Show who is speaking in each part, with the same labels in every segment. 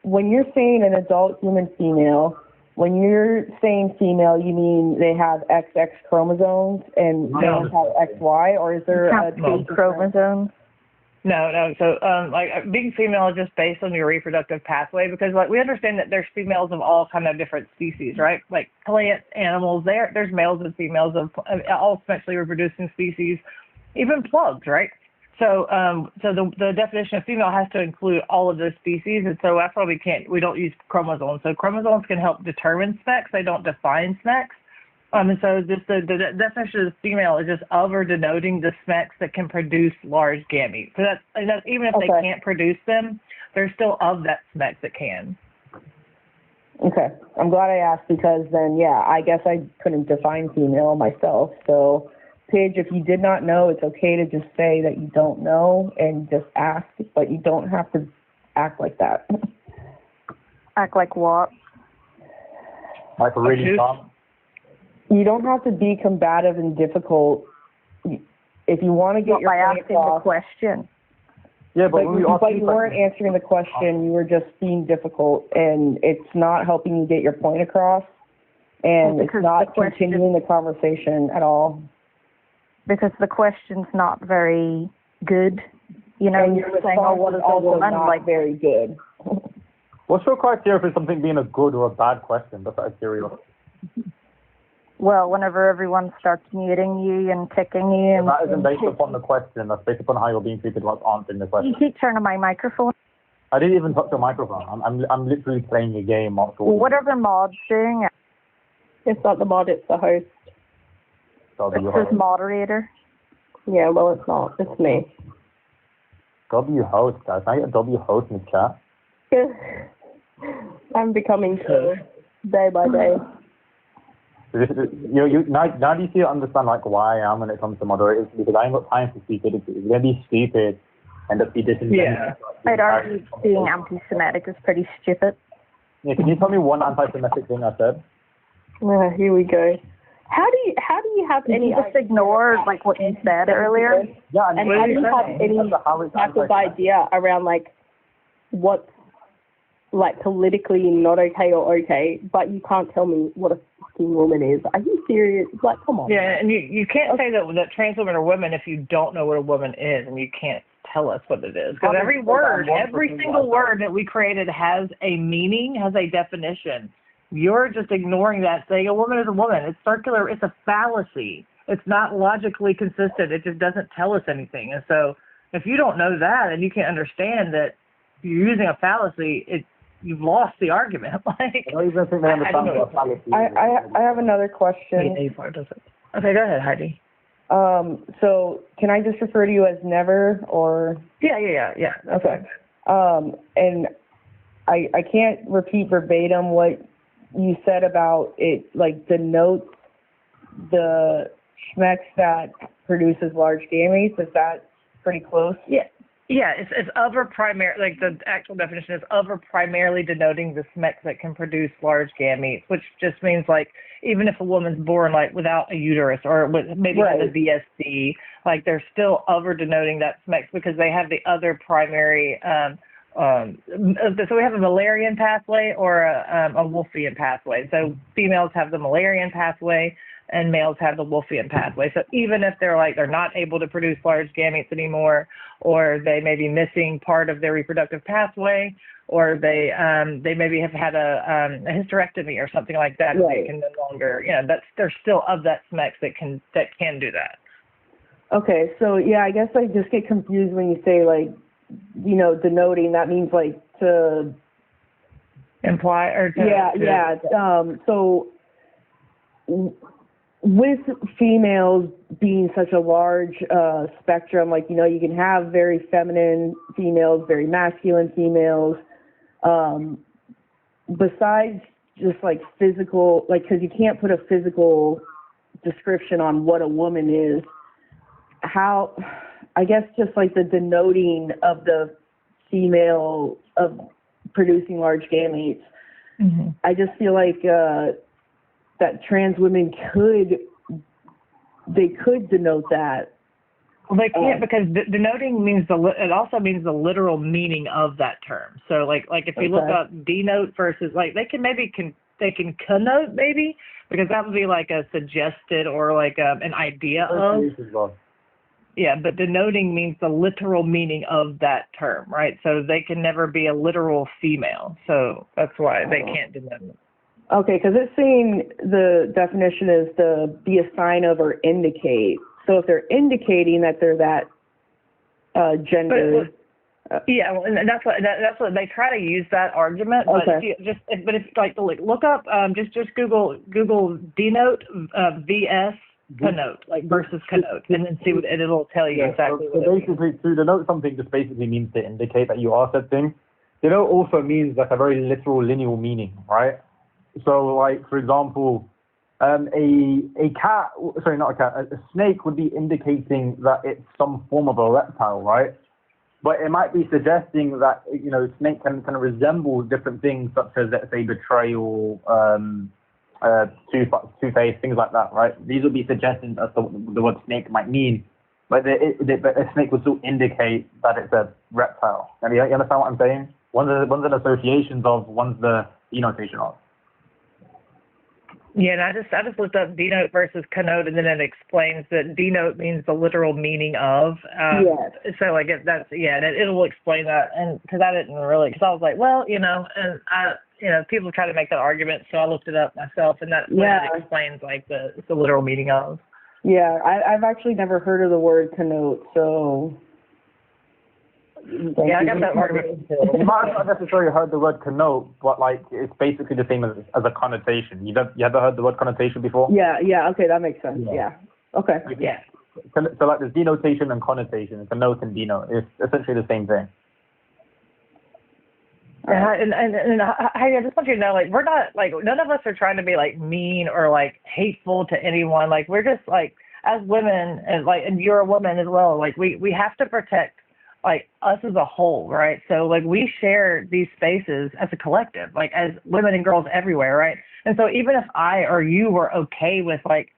Speaker 1: when you're saying an adult human female, when you're saying female, you mean they have XX chromosomes and males have XY, or is there a
Speaker 2: T chromosomes?
Speaker 3: No. So, being female is just based on your reproductive pathway, because, like, we understand that there's females of all kind of different species, right? Like plants, animals, there's males and females of all sexually reproducing species, even plugs, right? So, the definition of female has to include all of those species, and so that's why we don't use chromosomes. So chromosomes can help determine sex; they don't define sex. And so just the definition of female is just of or denoting the sex that can produce large gametes. So that's even if they can't produce them, they're still of that sex that can.
Speaker 1: Okay. I'm glad I asked, because then, I guess I couldn't define female myself. So, Paige, if you did not know, it's okay to just say that you don't know and just ask, but you don't have to act like that.
Speaker 2: Act like what?
Speaker 4: Like a really dumb.
Speaker 1: You don't have to be combative and difficult if you want to get your point
Speaker 2: asking the question.
Speaker 4: Yeah, but
Speaker 1: you weren't answering the question. You were just being difficult, and it's not helping you get your point across, and it's not continuing the conversation at all.
Speaker 2: Because the question's not very good. You know,
Speaker 1: and
Speaker 2: you're saying, what is a woman?
Speaker 1: Not very good.
Speaker 4: What's your criteria for something being a good or a bad question? That's out of curiosity.
Speaker 2: Well, whenever everyone starts muting you and ticking you. And
Speaker 4: that isn't based upon the question. That's based upon how you're being treated while answering the question.
Speaker 2: You keep turning my microphone.
Speaker 4: I didn't even touch your microphone. I'm literally playing a game. Well,
Speaker 2: what are the mods doing?
Speaker 5: It's not the mod, it's the host.
Speaker 2: It says moderator.
Speaker 5: Yeah, well, it's not. It's me.
Speaker 4: W host, guys. I get a W host in the chat.
Speaker 5: I'm becoming so day by day.
Speaker 4: Now do you understand like why I am when it comes to moderators? Because I ain't got time for stupidity. It's gonna be stupid and just be disingenuous.
Speaker 2: I'd argue being anti-Semitic is pretty stupid.
Speaker 4: Yeah, can you tell me one anti-Semitic thing I said?
Speaker 5: Here we go. How do you have any?
Speaker 2: You just ignore like what you said earlier.
Speaker 4: Yeah,
Speaker 5: and how do you have any type of idea around like what's like politically not okay or okay, but you can't tell me what a fucking woman is? Are you serious? Like, come on.
Speaker 3: Yeah, and you can't say that trans women are women if you don't know what a woman is, and you can't tell us what it is. Because every single word that we created has a meaning, has a definition. You're just ignoring that, saying a woman is a woman. It's circular. It's a fallacy. It's not logically consistent. It just doesn't tell us anything. And so if you don't know that and you can't understand that you're using a fallacy, you've lost the argument. Like,
Speaker 4: I don't even think they understand what a fallacy is.
Speaker 1: I have another question.
Speaker 3: Okay, go ahead, Heidi.
Speaker 1: So can I just refer to you as Never, or?
Speaker 3: Yeah.
Speaker 1: Okay. And I can't repeat verbatim what you said about it, like denotes the schmex that produces large gametes. Is that pretty close?
Speaker 3: Yeah, it's of or primary, like the actual definition is of or primarily denoting the sex that can produce large gametes, which just means like even if a woman's born like without a uterus or maybe has a VSD, like they're still of or denoting that sex because they have the other primary. So we have a Müllerian pathway or a Wolffian pathway. So females have the Müllerian pathway and males have the Wolffian pathway. So even if they're not able to produce large gametes anymore, or they may be missing part of their reproductive pathway, or they maybe have had a hysterectomy or something like that, they can no longer, they're still of that sex that can do that.
Speaker 1: Okay, so I guess I just get confused when you say like, denoting, that means like to
Speaker 3: imply or to,
Speaker 1: so with females being such a large spectrum, like, you can have very feminine females, very masculine females, besides just like physical, like, because you can't put a physical description on what a woman is, how, I guess just like the denoting of the female of producing large gametes.
Speaker 3: Mm-hmm.
Speaker 1: I just feel like that trans women could denote that.
Speaker 3: Well, they can't because denoting means it also means the literal meaning of that term. So like if you look up denote versus like they can connote maybe because that would be like a suggested or like an idea of. Yeah, but denoting means the literal meaning of that term, right? So they can never be a literal female. So that's why they can't denote.
Speaker 1: Okay, because it's saying the definition is to be a sign of or indicate. So if they're indicating that they're that gender.
Speaker 3: Yeah, well, and that's what they try to use that argument. But if like look up just Google denote vs connote like versus connote and then see what and it'll tell you exactly.
Speaker 4: So basically, to denote something just basically means to indicate that you are said thing. Denote also means like a very literal lineal meaning, right? So like for example, a snake would be indicating that it's some form of a reptile, right? But it might be suggesting that, you know, snake can kind of resemble different things such as, let's say, betrayal, two-face, things like that, right? These would be suggestions as to what snake might mean, but a snake would still indicate that it's a reptile. And you understand what I'm saying? One's an association of, one's the denotation of.
Speaker 3: Yeah, and I just looked up denote versus connote, and then it explains that denote means the literal meaning of.
Speaker 1: Yes.
Speaker 3: So like it'll explain that, and because I didn't really, because I was like, well, you know, and people try to make that argument, so I looked it up myself, and that explains like the literal meaning of.
Speaker 1: Yeah, I've actually never heard of the word connote, so.
Speaker 3: Yeah, I got that argument.
Speaker 4: You might not necessarily heard the word connote, but like it's basically the same as a connotation. You ever heard the word connotation before?
Speaker 1: Yeah, okay, that makes sense. Yeah. Okay.
Speaker 3: Yeah.
Speaker 4: So like there's denotation and connotation. Connote and denote. It's essentially the same thing.
Speaker 3: And I just want you to know, like, we're not, like, none of us are trying to be, like, mean or, like, hateful to anyone. Like, we're just, like, as women, and you're a woman as well, like, we have to protect, like, us as a whole, right? So, like, we share these spaces as a collective, like, as women and girls everywhere, right? And so even if I or you were okay with, like,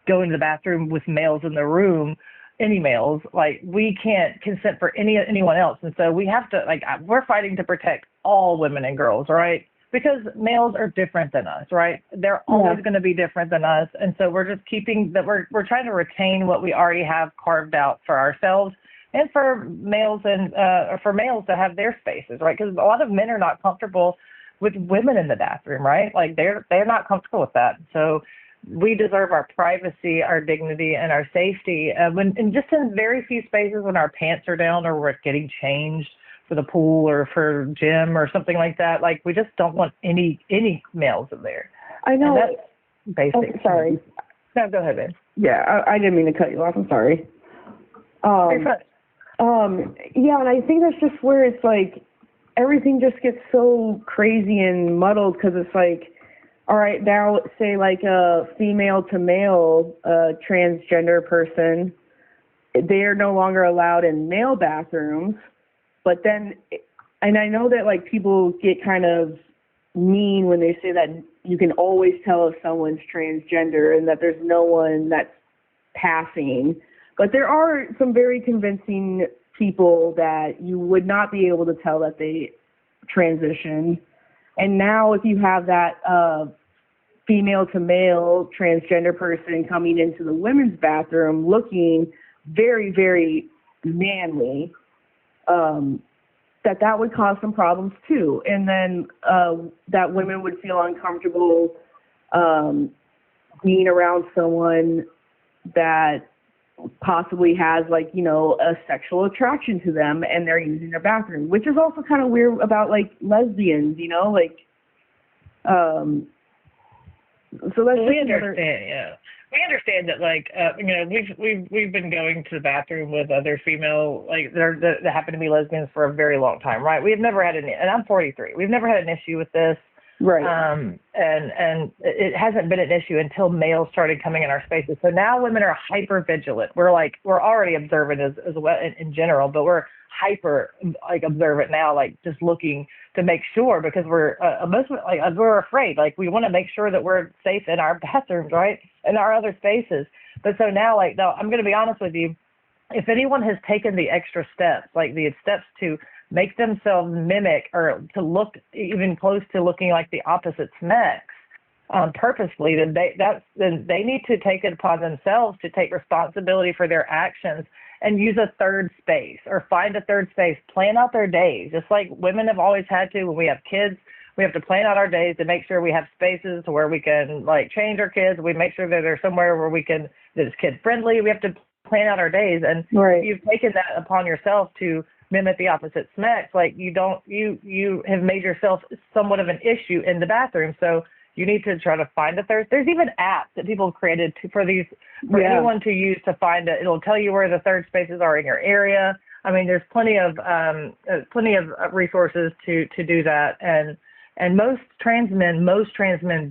Speaker 3: going to the bathroom with males in the room, any males, like, we can't consent for anyone else. And so we have to, like, we're fighting to protect all women and girls, right? Because males are different than us, right? They're always going to be different than us. And so we're just keeping that, we're trying to retain what we already have carved out for ourselves and for males and for males to have their spaces, right? Because a lot of men are not comfortable with women in the bathroom, right? Like they're not comfortable with that. So we deserve our privacy, our dignity, and our safety. And just in very few spaces when our pants are down or we're getting changed for the pool or for gym or something like that, like we just don't want any males in there. I know. And that's basic.
Speaker 1: Oh, sorry.
Speaker 3: No, go ahead, babe.
Speaker 1: Yeah, I didn't mean to cut you off. I'm sorry. Yeah, and I think that's just where it's like everything just gets so crazy and muddled because it's like, all right, now say like a female to male transgender person, they are no longer allowed in male bathrooms, but then, and I know that like people get kind of mean when they say that you can always tell if someone's transgender and that there's no one that's passing, but there are some very convincing people that you would not be able to tell that they transitioned. And now if you have that female to male transgender person coming into the women's bathroom looking very, very manly, that would cause some problems too. And then that women would feel uncomfortable being around someone that possibly has like, you know, a sexual attraction to them and they're using their bathroom, which is also kind of weird about like lesbians, you know, like so that's
Speaker 3: we understand, yeah. We understand that, like, you know, we've been going to the bathroom with other female, like, that happen to be lesbians for a very long time, right? We've never had and I'm 43. We've never had an issue with this,
Speaker 1: right?
Speaker 3: And it hasn't been an issue until males started coming in our spaces. So now women are hyper vigilant. We're already observant as well in general, but we're hyper like observant now, like just looking to make sure because we're we're afraid, like we want to make sure that we're safe in our bathrooms, right, in our other spaces. But so now, like, no, I'm going to be honest with you, if anyone has taken the extra steps, like the steps to make themselves mimic or to look even close to looking like the opposite sex, purposely, then they need to take it upon themselves to take responsibility for their actions and use a third space or find a third space, plan out their days, just like women have always had to when we have kids. We have to plan out our days to make sure we have spaces to where we can like change our kids. We make sure that there's somewhere where we can, that is kid friendly. We have to plan out our days, and
Speaker 1: Right.
Speaker 3: you've taken that upon yourself to mimic the opposite sex. Like you have made yourself somewhat of an issue in the bathroom. So you need to try to find a third. There's even apps that people have created for anyone to use to find it. It'll tell you where the third spaces are in your area. I mean, there's plenty of resources to do that. And most trans men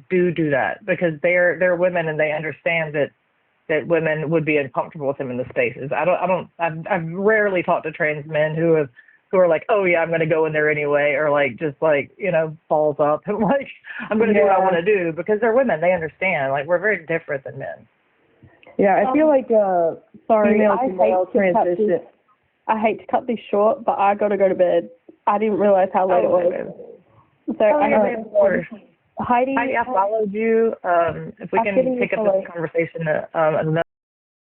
Speaker 3: do that because they're women and they understand that women would be uncomfortable with them in the spaces. I've rarely talked to trans men who are like, oh yeah, I'm going to go in there anyway, or like just like, you know, balls up and like I'm going to do what I want to do, because they're women. They understand. Like, we're very different than men.
Speaker 1: Yeah, I feel like female to male transition.
Speaker 5: I hate to cut this short, but I got to go to bed. I didn't realize how late it was. So
Speaker 3: Of course.
Speaker 5: Heidi,
Speaker 3: I followed you. If we can pick up this conversation another